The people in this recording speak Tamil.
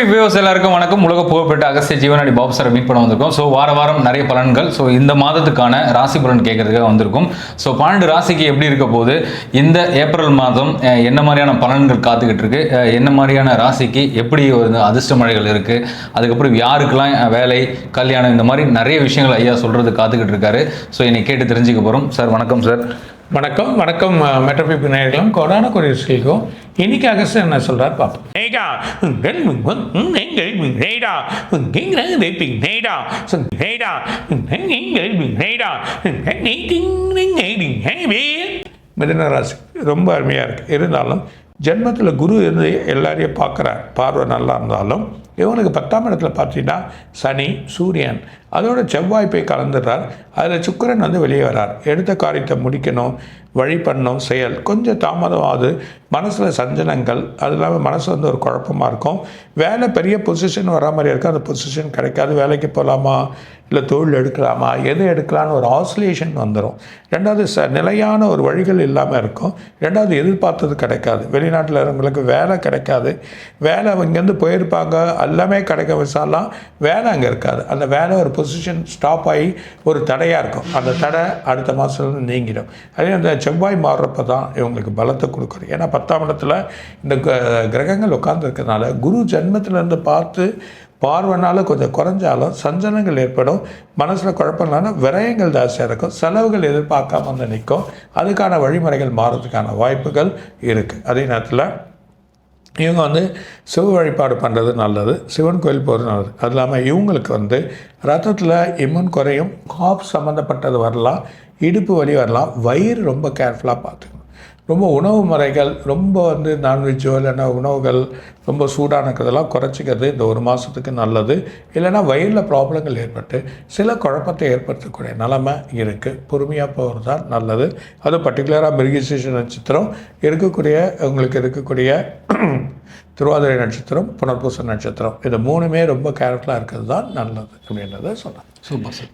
வியூவர்ஸ் எல்லாருக்கும் வணக்கம். உலக புகழ்பெற்ற அகஸ்திய ஜீவனாடி பாபு சார் மீட் பண்ண வந்திருக்கோம். ஸோ வாரம் நிறைய பலன்கள். ஸோ இந்த மாதத்துக்கான ராசி பலன் கேட்கறதுக்காக வந்திருக்கும். ஸோ 12 ராசிக்கு எப்படி இருக்க போது, இந்த ஏப்ரல் மாதம் என்ன மாதிரியான பலன்கள் காத்துக்கிட்டு இருக்கு, என்ன மாதிரியான ராசிக்கு எப்படி அதிர்ஷ்ட மழைகள் இருக்கு, அதுக்கப்புறம் யாருக்கெல்லாம் வேலை, கல்யாணம், இந்த மாதிரி நிறைய விஷயங்கள் ஐயா சொல்றது காத்துக்கிட்டு இருக்காரு. ஸோ இன்னைக்கு கேட்டு தெரிஞ்சுக்க போறோம். சார் வணக்கம். சார் வணக்கம் மெட்ரோபிப் நேயர்களும் கோடான கொடியர்களுக்கும் இன்னைக்கு அகஸ்தியர் என்ன சொல்றாரு பார்ப்போம். மிதுன ராசி ரொம்ப அருமையாக இருக்குது. இருந்தாலும் ஜென்மத்தில் குரு இருந்து எல்லாரையும் பார்க்குறார். பார்வை நல்லா இருந்தாலும் இவனுக்கு 10ஆம் இடத்துல பார்த்தீங்கன்னா சனி, சூரியன், அதோட செவ்வாய் போய் கலந்துடுறார். அதில் சுக்கிரன் வந்து வெளியே வரார். எடுத்த காரியத்தை முடிக்கணும், வழி பண்ணணும், செயல் கொஞ்சம் தாமதமாகுது. மனசில் சஞ்சலங்கள், அது இல்லாமல் மனசு வந்து ஒரு குழப்பமாக இருக்கும். வேலை பெரிய பொசிஷன் வரா மாதிரி இருக்கும், அந்த பொசிஷன் கிடைக்காது. வேலைக்கு போகலாமா இல்லை தொழில் எடுக்கலாமா, எது எடுக்கலான்னு ஒரு ஆசிலேஷன் வந்துடும். ரெண்டாவது நிலையான ஒரு வழிகள் இல்லாமல் இருக்கும். ரெண்டாவது எதிர்பார்த்தது கிடைக்காது. வெளிநாட்டில் இருந்தவங்களுக்கு வேலை கிடைக்காது. வேலை இங்கேருந்து போயிருப்பாங்க, எல்லாமே கிடைக்க விசாலாம், வேலை அங்கே இருக்காது. அந்த வேலை ஒரு பொசிஷன் ஸ்டாப் ஆகி ஒரு தடையாக இருக்கும். அந்த தடை அடுத்த மாதத்துலேருந்து நீங்கிடும். அதே அந்த செவ்வாய் மாறுறப்ப தான் இவங்களுக்கு பலத்தை கொடுக்குறது. ஏன்னா 10ஆம் இடத்துல இந்த கிரகங்கள் உட்கார்ந்துருக்கிறதுனால குரு ஜென்மத்திலேருந்து பார்த்து பார்வைனால கொஞ்சம் குறைஞ்சாலும் சஞ்சலங்கள் ஏற்படும். மனசில் குழப்பங்களான விரயங்கள் ஜாஸ்தியாக இருக்கும். செலவுகள் எதிர்பார்க்காம வந்து நிற்கும். அதுக்கான வழிமுறைகள் மாறுறதுக்கான வாய்ப்புகள் இருக்குது. அதே நேரத்தில் இவங்க வந்து சிவ வழிபாடு பண்ணுறது நல்லது, சிவன் கோயில் போகிறது நல்லது. அது இல்லாமல் இவங்களுக்கு வந்து ரத்தத்தில் இம்யூன் குறையும், காப் சம்மந்தப்பட்டது வரலாம், இடுப்பு வலி வரலாம். வயிறு ரொம்ப கேர்ஃபுல்லாக பார்த்துக்கணும். ரொம்ப உணவு முறைகள் ரொம்ப வந்து நான்வெஜ்ஜோ இல்லைன்னா உணவுகள் ரொம்ப சூடானக்கிறதெல்லாம் குறைச்சிக்கிறது இந்த ஒரு மாதத்துக்கு நல்லது. இல்லைன்னா வயிறில் ப்ராப்ளங்கள் ஏற்பட்டு சில குழப்பத்தை ஏற்படுத்தக்கூடிய நிலைமை இருக்குது. பொறுமையாக போகிறது தான் நல்லது. அது பர்டிகுலராக மிருகசீரிஷ நட்சத்திரம் உங்களுக்கு இருக்கக்கூடிய திருவாதிரை நட்சத்திரம், புனர்பூச நட்சத்திரம், இது 3மே ரொம்ப கேர்ஃபுல்லாக இருக்கிறது தான் நல்லது அப்படின்றத சொன்னேன். Super sir.